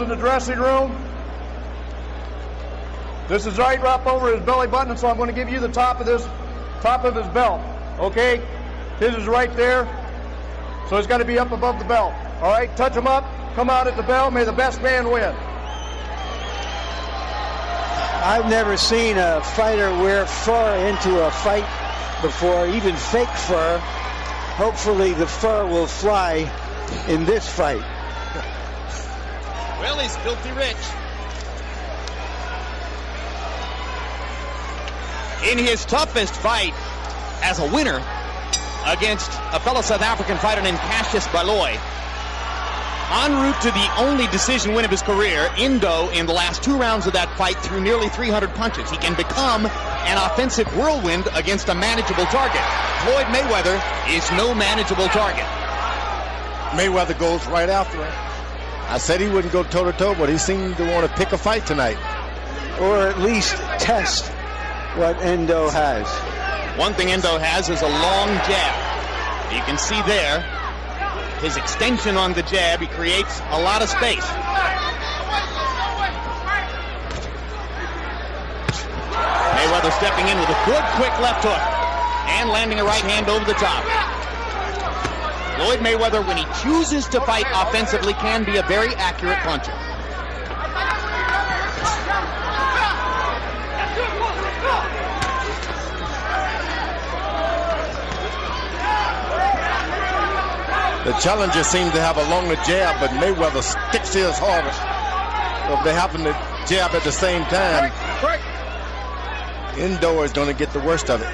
in the dressing room. This is right up over his belly button, so I'm going to give you the top of his belt. Okay? His is right there. So it's got to be up above the belt. All right? Touch him up. Come out at the bell. May the best man win. I've never seen a fighter wear fur into a fight before, even fake fur. Hopefully the fur will fly in this fight. Well, he's filthy rich. In his toughest fight as a winner against a fellow South African fighter named Cassius Baloy, en route to the only decision win of his career, Ndou, in the last 2 rounds of that fight, threw nearly 300 punches. He can become an offensive whirlwind against a manageable target. Floyd Mayweather is no manageable target. Mayweather goes right after him. I said he wouldn't go toe-to-toe, but he seemed to want to pick a fight tonight. Or at least test what Ndou has. One thing Ndou has is a long jab. You can see there his extension on the jab. He creates a lot of space. Mayweather stepping in with a good, quick left hook and landing a right hand over the top. Floyd Mayweather, when he chooses to fight offensively, can be a very accurate puncher. The challenger seems to have a longer jab, but Mayweather sticks his harder. So if they happen to jab at the same time, Ndou is going to get the worst of it.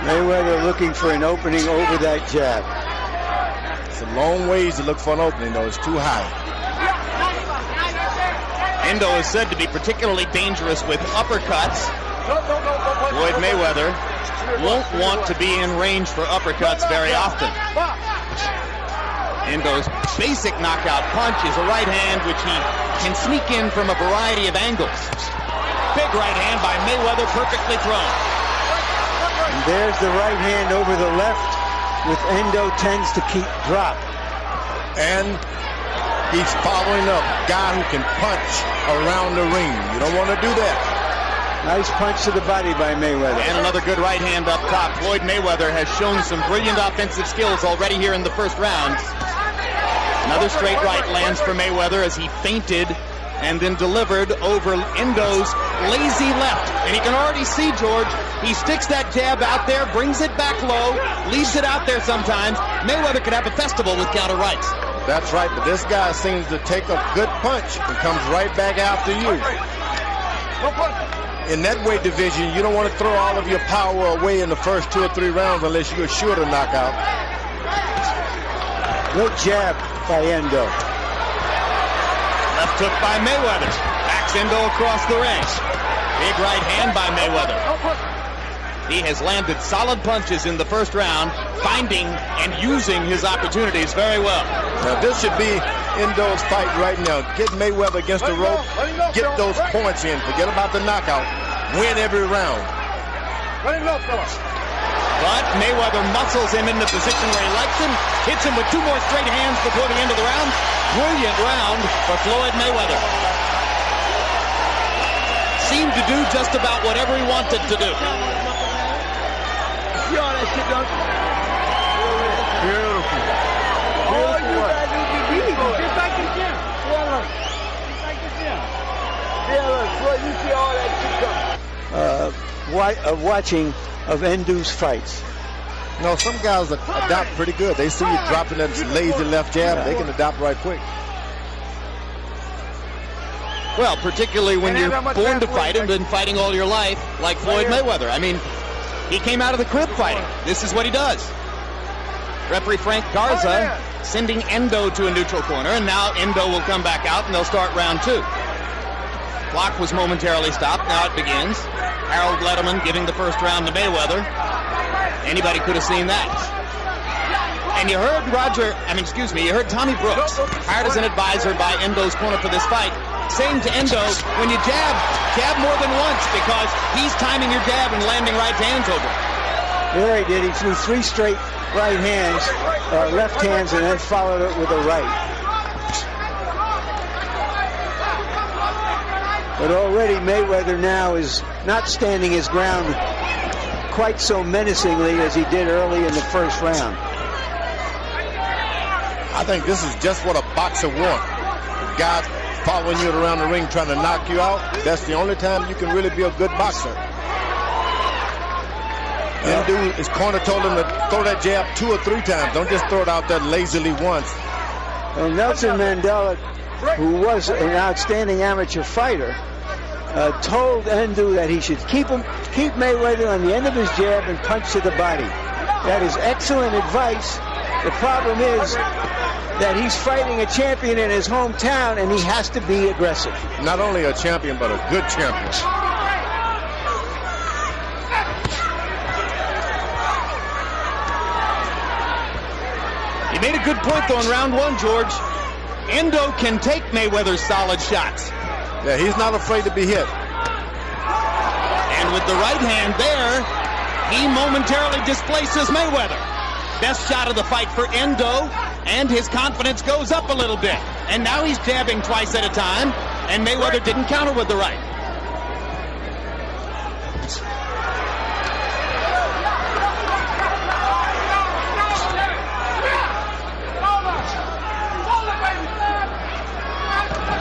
Mayweather looking for an opening over that jab. It's a long ways to look for an opening, though. It's too high. Andel is said to be particularly dangerous with uppercuts. Floyd Mayweather won't want to be in range for uppercuts very often. Andou's basic knockout punch is a right hand which he can sneak in from a variety of angles. Big right hand by Mayweather, perfectly thrown. And there's the right hand over the left, with Ndou tends to keep drop. And he's following up a guy who can punch around the ring. You don't want to do that. Nice punch to the body by Mayweather. And another good right hand up top. Floyd Mayweather has shown some brilliant offensive skills already here in the first round. Another straight right lands for Mayweather as he feinted and then delivered over Ndou's lazy left. And you can already see, George, he sticks that jab out there, brings it back low, leaves it out there sometimes. Mayweather could have a festival with counter rights. That's right, but this guy seems to take a good punch and comes right back after you. In that weight division, you don't want to throw all of your power away in the first 2 or 3 rounds unless you're sure to knock out. Good jab by Ndou. Left hook by Mayweather. Backs Ndou across the ring. Big right hand by Mayweather. He has landed solid punches in the first round, finding and using his opportunities very well. Now this should be Ndou's fight right now. Get Mayweather against the rope, get those points in, forget about the knockout, win every round. But Mayweather muscles him in the position where he likes him, hits him with 2 more straight hands before the end of the round. Brilliant round for Floyd Mayweather. Seemed to do just about whatever he wanted to do. See all that shit done? Beautiful. All you guys need to do, just like the gym. Just like the gym. Yeah, look, Floyd, you see all that shit done. Watching of Ndou's fights. You know, some guys adopt pretty good. They see you dropping that lazy left jab, they can adopt right quick. Well, particularly when you're born to fight and been fighting all your life, like Floyd Mayweather. I mean, he came out of the crib fighting. This is what he does. Referee Frank Garza sending Ndou to a neutral corner, and now Ndou will come back out and they'll start round 2. Clock was momentarily stopped. Now it begins. Harold Letterman giving the first round to Mayweather. Anybody could have seen that. And you heard you heard Tommy Brooks, hired as an advisor by Ndou's corner for this fight, saying to Ndou, when you jab more than once, because he's timing your jab and landing right hands over it. There he did. He threw 3 straight right hands, left hands, and then followed it with a right. But already Mayweather now is not standing his ground quite so menacingly as he did early in the first round. I think this is just what a boxer wants. Guy following you around the ring trying to knock you out. That's the only time you can really be a good boxer. Ndou, his corner told him to throw that jab 2 or 3 times. Don't just throw it out there lazily once. Well, Nelson Mandela, who was an outstanding amateur fighter, told Ndou that he should keep Mayweather on the end of his jab and punch to the body. That is excellent advice. The problem is that he's fighting a champion in his hometown, and he has to be aggressive. Not only a champion, but a good champion. He made a good point, though, in round 1, George. Ndou can take Mayweather's solid shots. Yeah, he's not afraid to be hit. And with the right hand there, he momentarily displaces Mayweather. Best shot of the fight for Ndou, and his confidence goes up a little bit. And now he's jabbing twice at a time, and Mayweather didn't counter with the right.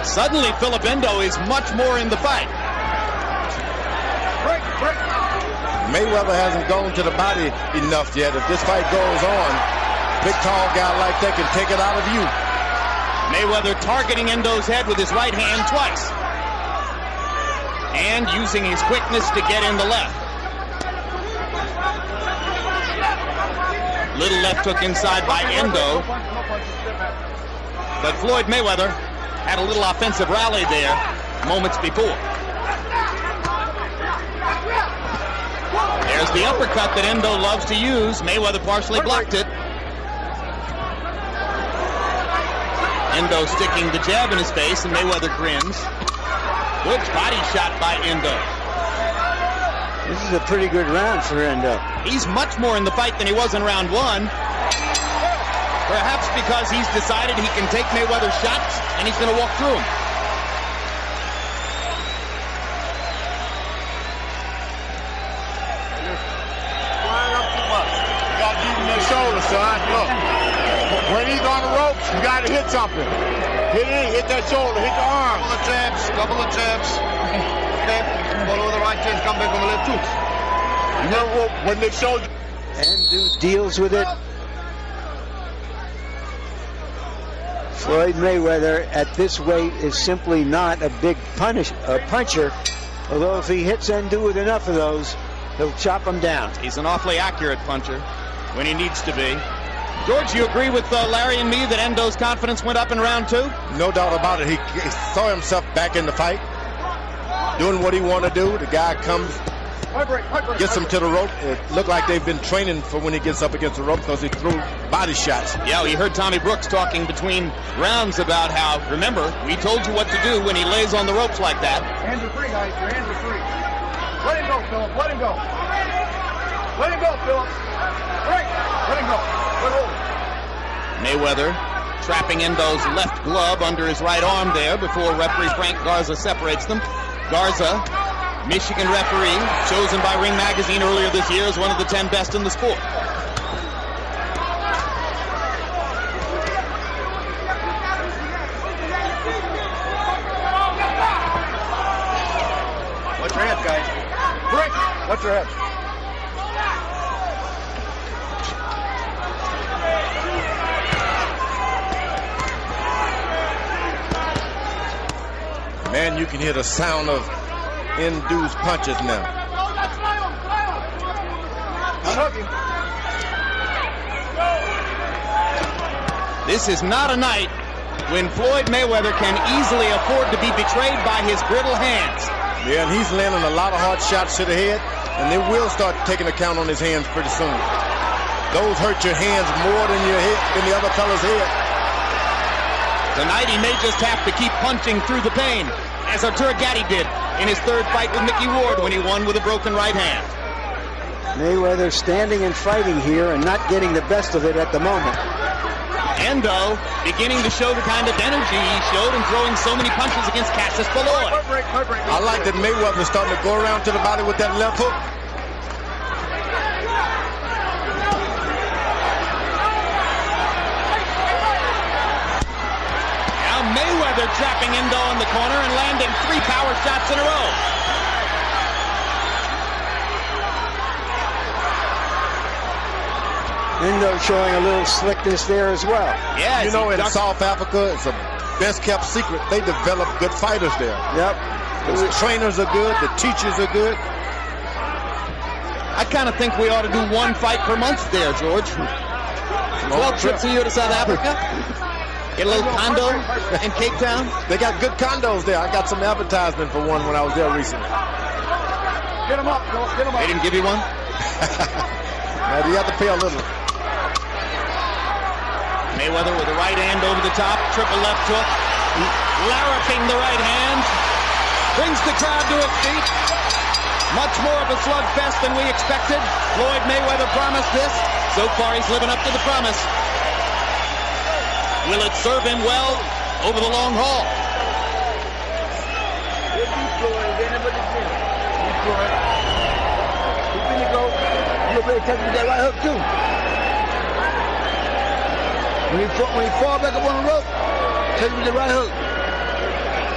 Suddenly, Phillip N'dou is much more in the fight. Mayweather hasn't gone to the body enough yet. If this fight goes on, big tall guy like that can take it out of you. Mayweather targeting Ndou's head with his right hand twice. And using his quickness to get in the left. Little left hook inside by Ndou. But Floyd Mayweather had a little offensive rally there moments before. There's the uppercut that Ndou loves to use. Mayweather partially blocked it. Ndou sticking the jab in his face, and Mayweather grins. Good body shot by Ndou. This is a pretty good round for Ndou. He's much more in the fight than he was in round 1. Perhaps because he's decided he can take Mayweather's shots, and he's going to walk through them. Flying up too much. You got to give him that shoulder, son. Look. When he's on the ropes, you got to hit something. Hit that shoulder, hit the arm. Couple of jabs. Okay. Follow the right hand, come back on the left too. You know when they showed you. Ndou deals with it. Floyd Mayweather at this weight is simply not a big puncher, although if he hits Ndou with enough of those, he'll chop him down. He's an awfully accurate puncher when he needs to be. George, you agree with Larry and me that Ndou's confidence went up in round 2? No doubt about it. He saw himself back in the fight, doing what he wanted to do. The guy comes, gets him to the rope. It looked like they've been training for when he gets up against the rope because he threw body shots. Yeah, we heard Tommy Brooks talking between rounds about how, remember, we told you what to do when he lays on the ropes like that. Hands are free, guys. Your hands are free. Let him go, Phillip. Let him go. Let him go, Phillip. Right. Let him go. Good hold. Mayweather trapping Ndou's left glove under his right arm there before referee Frank Garza separates them. Garza, Michigan referee, chosen by Ring Magazine earlier this year as one of the 10 best in the sport. Watch your heads, guys. Break. Watch your heads. Man, you can hear the sound of Ndou's punches now. This is not a night when Floyd Mayweather can easily afford to be betrayed by his brittle hands. Yeah, and he's landing a lot of hard shots to the head, and they will start taking account on his hands pretty soon. Those hurt your hands more than your head, than the other fella's head. Tonight he may just have to keep punching through the pain, as Arturo Gatti did in his third fight with Mickey Ward when he won with a broken right hand. Mayweather standing and fighting here and not getting the best of it at the moment. Ndou beginning to show the kind of energy he showed in throwing so many punches against Cassius Floyd. I like that Mayweather starting to go around to the body with that left hook. Now Mayweather trapping Ndou in the corner and landing 3 power shots in a row. Ndou showing a little slickness there as well. Yeah, you know, in South Africa, it's a best kept secret. They develop good fighters there. Yep. The trainers are good. The teachers are good. I kind of think we ought to do 1 fight per month there, George. 12 trips a year to South Africa. Get a little condo in Cape Town. They got good condos there. I got some advertisement for one when I was there recently. Get him up, get him up. They didn't give you one? Now, you have to pay a little. Mayweather with the right hand over the top, triple left hook, larraping the right hand, brings the crowd to its feet. Much more of a slugfest than we expected. Floyd Mayweather promised this. So far, he's living up to the promise. Will it serve him well over the long haul? That right hook too. When he fall back up on the rope, take him with the right hook.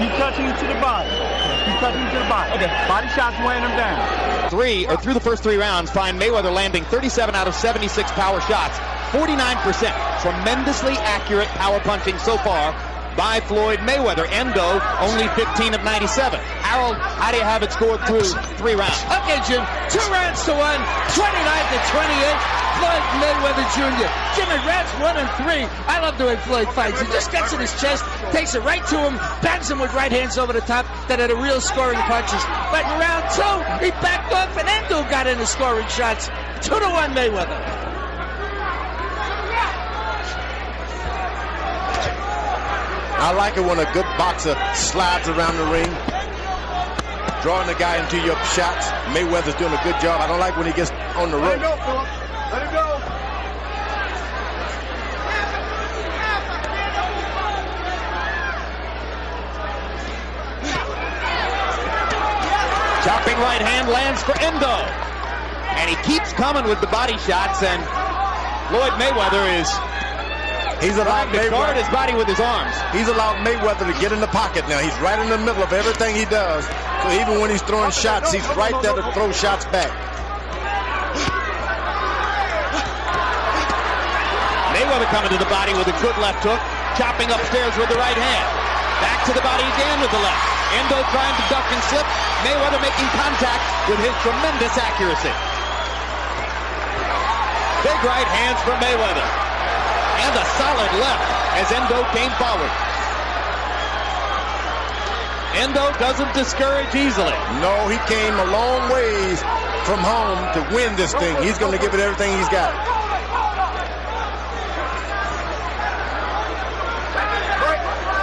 Keep touching you to the body. Keep touching you to the body. Okay. Body shots weighing him down. Through the first 3 rounds, find Mayweather landing 37 out of 76 power shots, 49%. Tremendously accurate power punching so far by Floyd Mayweather. Ndou only 15 of 97. Harold, how do you have it scored through 3 rounds? Okay, Jim. 2 rounds to 1, 29 to 28. Floyd Mayweather Jr. Jimmy, rounds 1 and 3. I love the way Floyd fights. He just gets in his chest, takes it right to him, bangs him with right hands over the top that are the real scoring punches. But in round 2, he backed off and Andel got in the scoring shots. 2-1 Mayweather. I like it when a good boxer slides around the ring, drawing the guy into your shots. Mayweather's doing a good job. I don't like when he gets on the rope. Let him go, Phillip. Let him go. Chopping right hand lands for Ndou. And he keeps coming with the body shots, and Floyd Mayweather is allowed to guard his body with his arms. He's allowed Mayweather to get in the pocket now. He's right in the middle of everything he does. So even when he's throwing shots, he's right there to throw shots back. Mayweather coming to the body with a good left hook, chopping upstairs with the right hand. Back to the body again with the left. Ndou trying to duck and slip. Mayweather making contact with his tremendous accuracy. Big right hands for Mayweather. And a solid left as Ndou came forward. Ndou doesn't discourage easily. No, he came a long ways from home to win this thing. He's going to give it everything he's got.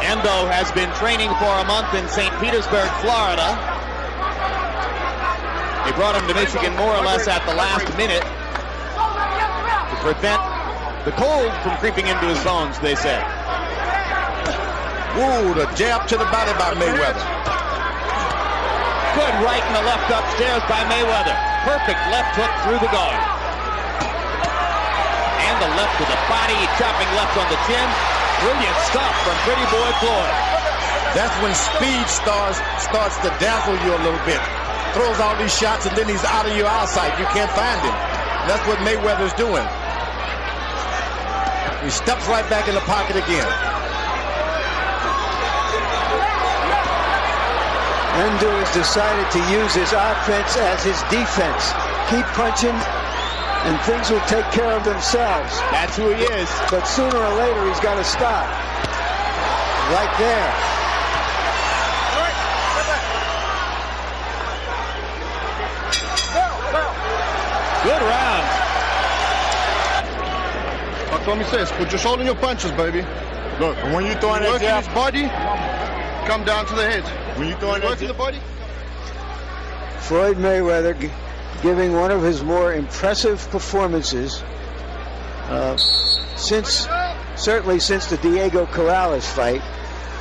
Ndou has been training for a month in St. Petersburg, Florida. They brought him to Michigan more or less at the last minute to prevent the cold from creeping into his bones, they said. Ooh, the jab to the body by Mayweather. Good right and the left upstairs by Mayweather. Perfect left hook through the guard. And the left to the body, chopping left on the chin. Brilliant stuff from Pretty Boy Floyd. That's when speed starts to dazzle you a little bit. Throws all these shots and then he's out of your eyesight. You can't find him. That's what Mayweather's doing. He steps right back in the pocket again. Ndou has decided to use his offense as his defense. Keep punching, and things will take care of themselves. That's who he is. But sooner or later, he's got to stop. Right there. Good round. Like Tommy says, put your shoulder in your punches, baby. Look, when you're throwing that Work in jab, his body, come down to the head. when you're throwing Work that in the jab, body. Floyd Mayweather giving one of his more impressive performances since certainly since the Diego Corrales fight,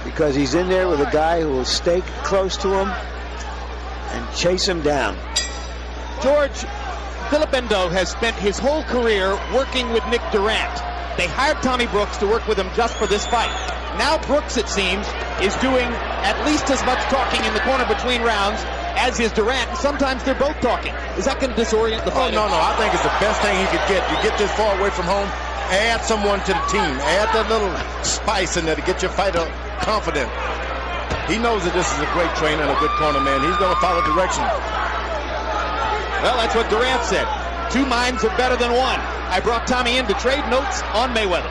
because he's in there with a guy who will stay close to him and chase him down. George, Phillip N'dou has spent his whole career working with Nick Durant. They hired Tommy Brooks to work with him just for this fight. Now Brooks, it seems, is doing at least as much talking in the corner between rounds as is Durant, and sometimes they're both talking. Is that going to disorient the fighter? Oh, no. I think it's the best thing he could get. You get this far away from home, add someone to the team. Add that little spice in there to get your fighter confident. He knows that this is a great trainer and a good corner man. He's going to follow directions. Well, that's what Durant said. 2 minds are better than one. I brought Tommy in to trade notes on Mayweather.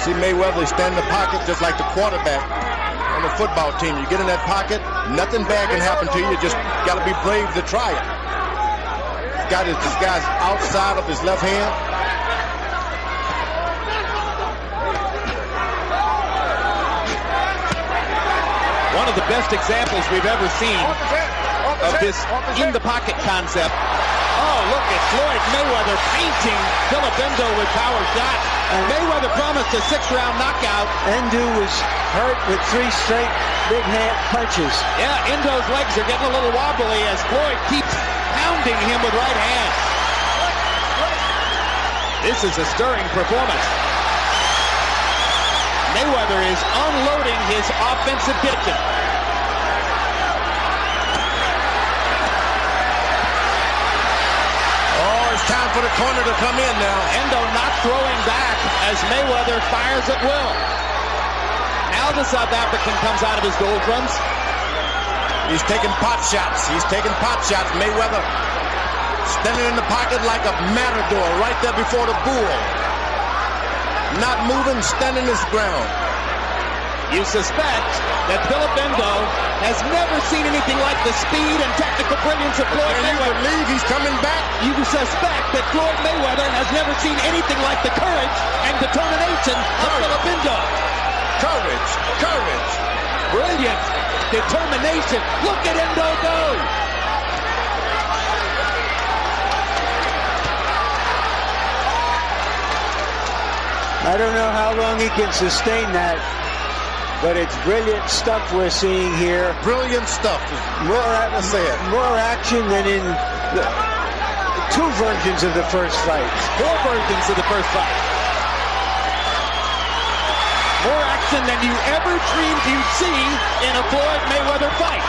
See Mayweather stand in the pocket just like the quarterback on the football team. You get in that pocket, nothing bad can happen to you. You just got to be brave to try it. He's got this guy's outside of his left hand. One of the best examples we've ever seen of this in-the-pocket concept. Oh, look at Floyd Mayweather painting Phillip N'dou with power shots. And Mayweather promised a 6-round knockout. N'dou was hurt with 3 straight big hand punches. Yeah, N'dou's legs are getting a little wobbly as Floyd keeps pounding him with right hand. This is a stirring performance. Mayweather is unloading his offensive kitchen. Oh, it's time for the corner to come in now. N'dou not throwing back as Mayweather fires at will. Now the South African comes out of his doldrums. He's taking pot shots. Mayweather standing in the pocket like a matador right there before the bull. Not moving, standing his ground. You suspect that Phillip N'dou has never seen anything like the speed and technical brilliance of Floyd Mayweather. You believe he's coming back? You suspect that Floyd Mayweather has never seen anything like the courage and determination of Phillip N'dou. Courage. Brilliant determination. Look at N'dou go. I don't know how long he can sustain that, but it's brilliant stuff we're seeing here. Brilliant stuff. More action than in the 2 versions of the first fight. 4 versions of the first fight. More action than you ever dreamed you'd see in a Floyd Mayweather fight.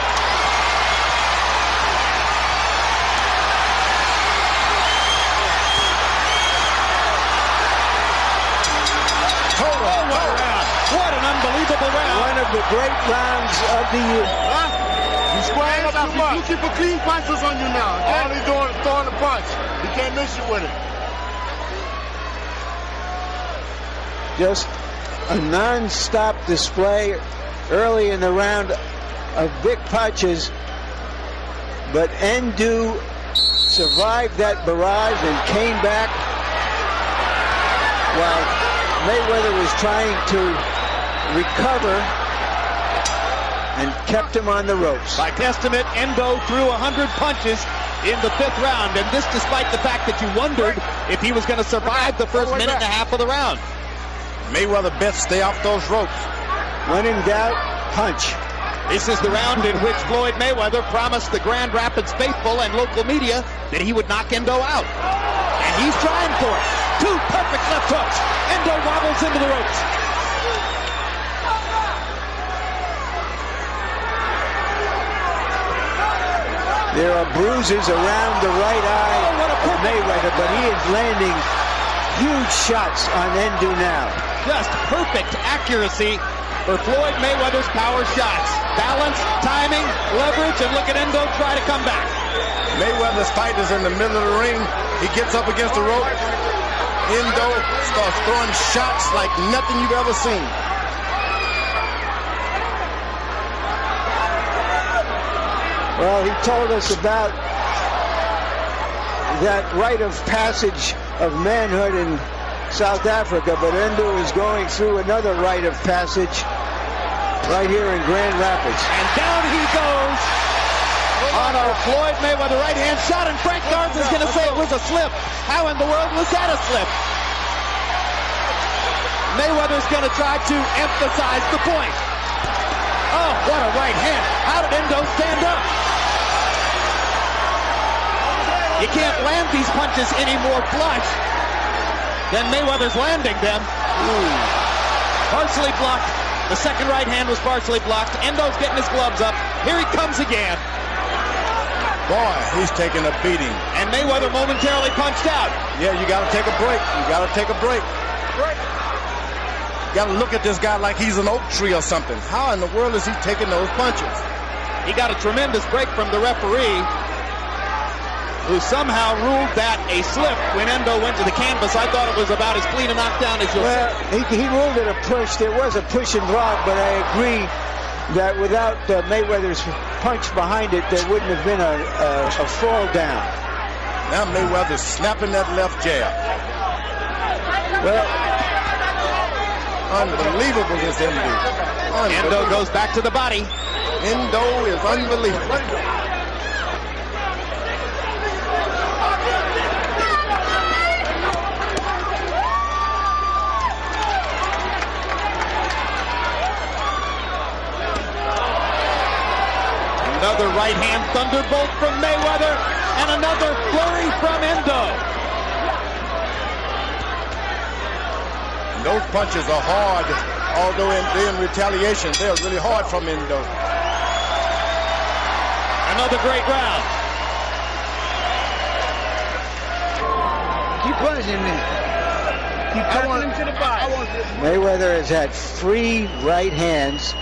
What an unbelievable round. One of the great rounds of the year. You squaring up too much. He's looking for clean punches on you now. All he's doing is throwing the punch. You can't miss you with it. Just a non-stop display early in the round of big punches, but N'dou survived that barrage and came back while Mayweather was trying to recover and kept him on the ropes. By testament, N'dou threw 100 punches in the 5th round, and this despite the fact that you wondered if he was going to survive the first minute and a half of the round. Mayweather best stay off those ropes. When in doubt, punch. This is the round in which Floyd Mayweather promised the Grand Rapids faithful and local media that he would knock N'dou out. And he's trying for it. 2 perfect left hooks. N'dou wobbles into the ropes. There are bruises around the right eye of Mayweather, but he is landing huge shots on N'dou now. Just perfect accuracy for Floyd Mayweather's power shots. Balance, timing, leverage, and look at N'dou try to come back. Mayweather's fight is in the middle of the ring. He gets up against the rope. N'dou starts throwing shots like nothing you've ever seen. Well, he told us about that rite of passage of manhood in South Africa, but N'dou is going through another rite of passage right here in Grand Rapids. And down he goes on a Floyd Mayweather right hand shot, and Frank Garza is going to say it was a slip. How in the world was that a slip? Mayweather's going to try to emphasize the point. Oh, what a right hand. How did Ndou stand up? You can't land these punches any more flush than Mayweather's landing them. Ooh. Partially blocked. The second right hand was partially blocked. Ndou's getting his gloves up. Here he comes again. Boy, he's taking a beating. And Mayweather momentarily punched out. Yeah, you got to take a break. You got to take a break. You got to look at this guy like he's an oak tree or something. How in the world is he taking those punches? He got a tremendous break from the referee, who somehow ruled that a slip when Ndou went to the canvas. I thought it was about as clean a knockdown as you'll see. He ruled it a push. There was a push and block, but I agree that without Mayweather's punch behind it, there wouldn't have been a fall down. Now Mayweather's snapping that left jab. Well, unbelievable, this Ndou. Ndou goes back to the body. Ndou is unbelievable. Another right hand thunderbolt from Mayweather, and another flurry from Ndou. Those punches are hard, although in retaliation, they're really hard from Ndou. Another great round. Keep punching me. Keep punching him to the body. Mayweather has had 3 right hands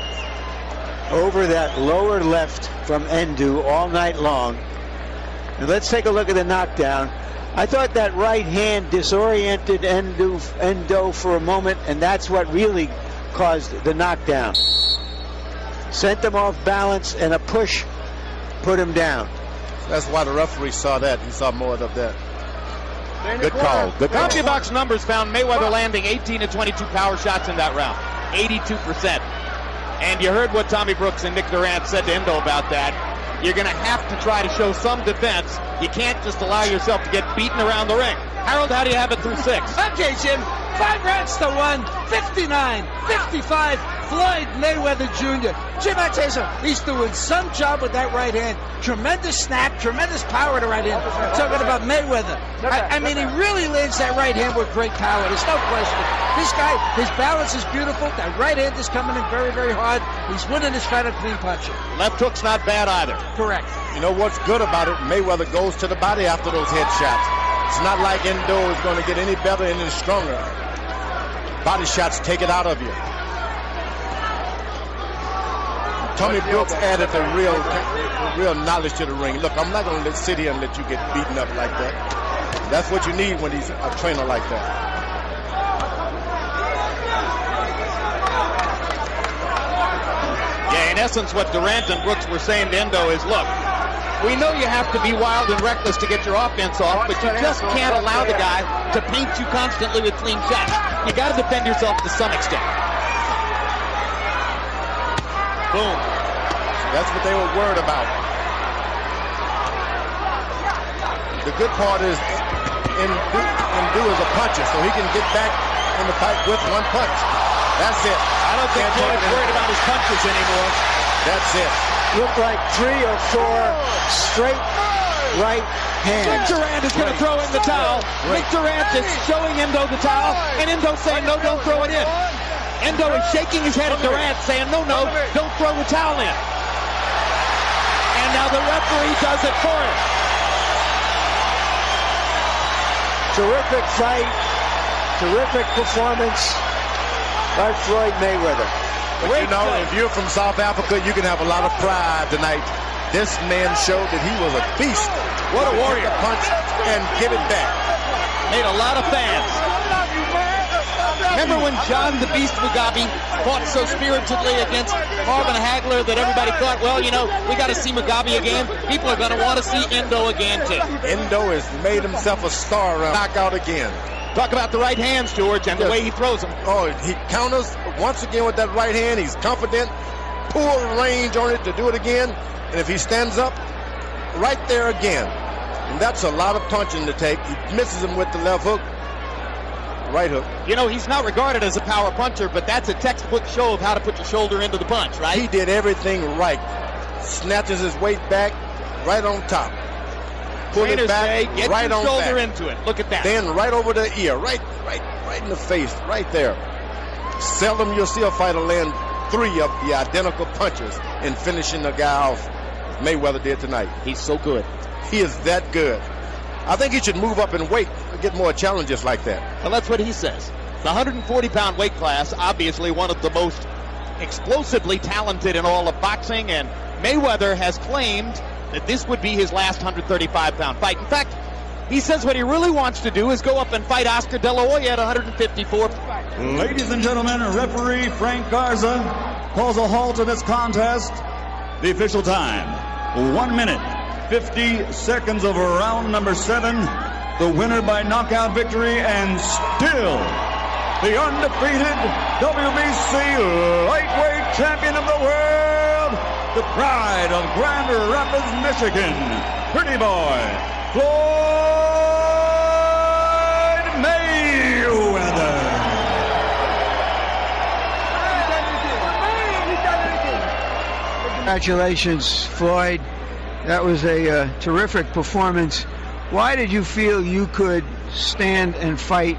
over that lower left from Ndou all night long. And let's take a look at the knockdown. I thought that right hand disoriented Ndou for a moment, and that's what really caused the knockdown. Sent him off balance, and a push put him down. That's why the referee saw that. He saw more of that. Good call. Good call. CompuBox numbers found Mayweather landing 18 to 22 power shots in that round. 82%. And you heard what Tommy Brooks and Nick Durant said to Ndou about that. You're going to have to try to show some defense. You can't just allow yourself to get beaten around the ring. Harold, how do you have it through 6? Okay, Jim. 5 rounds to 1. 59-55. Floyd Mayweather Jr. Jim, I tell you something. He's doing some job with that right hand. Tremendous snap, tremendous power to right hand. Talking about Mayweather. I mean, he really lands that right hand with great power. There's no question. This guy, his balance is beautiful. That right hand is coming in very, very hard. He's winning his fight on clean punching. Left hook's not bad either. Correct. You know what's good about it? Mayweather goes to the body after those headshots. It's not like Ndou is going to get any better, any stronger. Body shots take it out of you. Tommy Brooks added the real knowledge to the ring. Look, I'm not going to sit here and let you get beaten up like that. That's what you need when he's a trainer like that. Yeah, in essence, what Durant and Brooks were saying to Ndou is, look, we know you have to be wild and reckless to get your offense off, but you just can't allow the guy to paint you constantly with clean shots. You got to defend yourself to some extent. Boom. That's what they were worried about. The good part is Ndou is a puncher, so he can get back in the fight with one punch. That's it. I don't think Floyd's worried about his punches anymore. That's it. Looked like 3 or 4 straight right hands. Nick Durant is going to throw in the towel. Nick Durant is showing Ndou the towel, and Ndou saying, no, don't throw it in. Ndou is shaking his head at Durant, saying, no, don't throw the towel in. And now the referee does it for him. Terrific fight, terrific performance by Floyd Mayweather. But you know, if you're from South Africa, you can have a lot of pride tonight. This man showed that he was a beast. What a warrior. Punch and give it back. Made a lot of fans. Remember when John the Beast Mugabe fought so spiritedly against Marvin Hagler that everybody thought, well, you know, we got to see Mugabe again. People are going to want to see Ndou again, too. Ndou has made himself a star around. Knockout again. Talk about the right hands, George, and the way he throws them. Oh, he counters once again with that right hand. He's confident. poor range on it to do it again. And if he stands up, right there again. And that's a lot of punching to take. He misses him with the left hook, right hook. You know, he's not regarded as a power puncher, but that's a textbook show of how to put your shoulder into the punch, right? He did everything right. Snatches his weight back, right on top. Pull it back, get right your on shoulder back. into it. Look at that. Then right over the ear, right in the face, right there. Seldom you'll see a fighter land 3 of the identical punches in finishing the guy off. Mayweather did tonight. He's so good. He is that good. I think he should move up in weight to get more challenges like that. Well, that's what he says. The 140-pound weight class, obviously one of the most explosively talented in all of boxing, and Mayweather has claimed that this would be his last 135-pound fight. In fact, he says what he really wants to do is go up and fight Oscar De La Hoya at 154. Ladies and gentlemen, referee Frank Garza calls a halt to this contest. The official time, 1 minute, 50 seconds of round number 7. The winner by knockout victory and still the undefeated WBC lightweight champion of the world, the pride of Grand Rapids, Michigan, pretty boy, Floyd Mayweather. Congratulations, Floyd. That was a terrific performance. Why did you feel you could stand and fight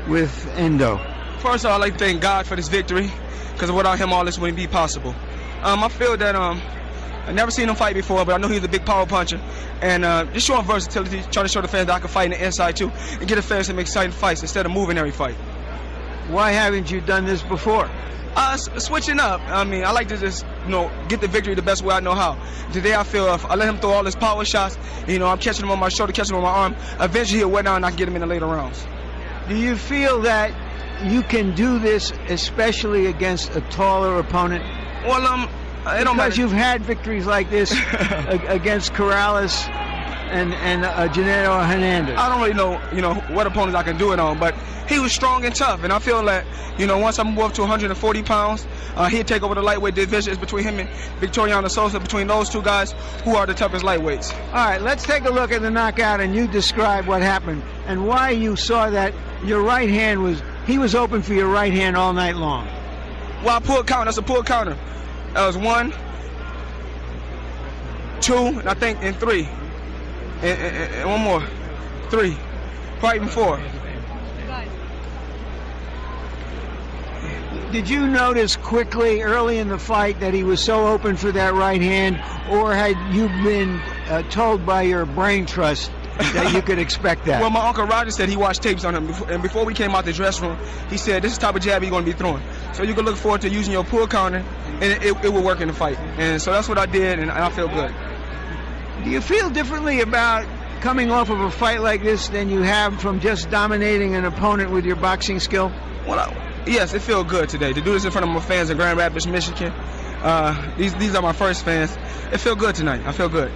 with Ndou? First of all, I'd like to thank God for this victory, because without him, all this wouldn't be possible. I feel that I've never seen him fight before, but I know he's a big power puncher. And just showing versatility, trying to show the fans that I can fight in the inside too, and get the fans to make exciting fights instead of moving every fight. Why haven't you done this before? Switching up. I mean, I like to just, get the victory the best way I know how. Today, I feel if I let him throw all his power shots, I'm catching him on my shoulder, catching him on my arm, eventually he'll wear down and I can get him in the later rounds. Do you feel that you can do this, especially against a taller opponent? Well, it don't matter. Because you've had victories like this against Corrales and Janero Hernandez. I don't really know, what opponents I can do it on, but he was strong and tough, and I feel that, once I move up to 140 pounds, he'd take over the lightweight division. It's between him and Victoriano Sosa, between those two guys who are the toughest lightweights. All right, let's take a look at the knockout, and you describe what happened and why you saw that your right hand he was open for your right hand all night long. Well, I pulled counter. That's a pull counter. That was 1, 2, and I think and 3. And one more. 3. Probably even 4. Did you notice quickly early in the fight that he was so open for that right hand, or had you been told by your brain trust that you could expect that? Well, my Uncle Roger said he watched tapes on him, and before we came out the dressing room, he said, this is the type of jab you're going to be throwing. So you can look forward to using your pull counter, and it will work in the fight. And so that's what I did, and I feel good. Do you feel differently about coming off of a fight like this than you have from just dominating an opponent with your boxing skill? Well, yes, it feels good today to do this in front of my fans in Grand Rapids, Michigan. These are my first fans. It feels good tonight. I feel good.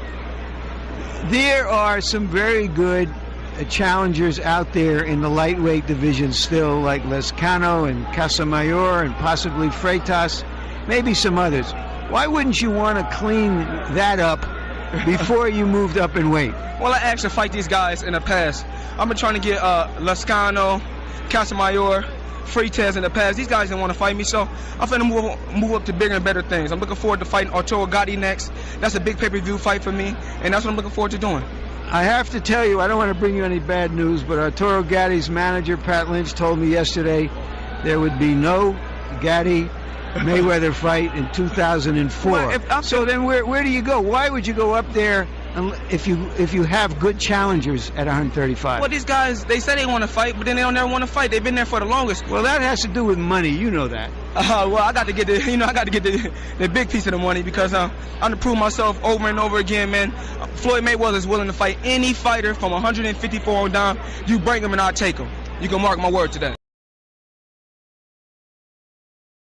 There are some very good challengers out there in the lightweight division still, like Lescano and Casamayor and possibly Freitas, maybe some others. Why wouldn't you want to clean that up before you moved up in weight? Well, I actually fight these guys in the past. I've been trying to get Lescano, Casamayor, Freitas in the past. These guys didn't want to fight me, so I'm going to move up to bigger and better things. I'm looking forward to fighting Arturo Gatti next. That's a big pay-per-view fight for me, and that's what I'm looking forward to doing. I have to tell you, I don't want to bring you any bad news, but Arturo Gatti's manager, Pat Lynch, told me yesterday there would be no Gatti Mayweather fight in 2004. Well, so then where do you go? Why would you go up there if you have good challengers at 135? Well, these guys, they say they want to fight, but then they don't never want to fight. They've been there for the longest. Well, that has to do with money. You know that. Well, I got to get the big piece of the money, because I'm to prove myself over and over again, man. Floyd Mayweather is willing to fight any fighter from 154 on down. You bring him and I'll take him. You can mark my word to that.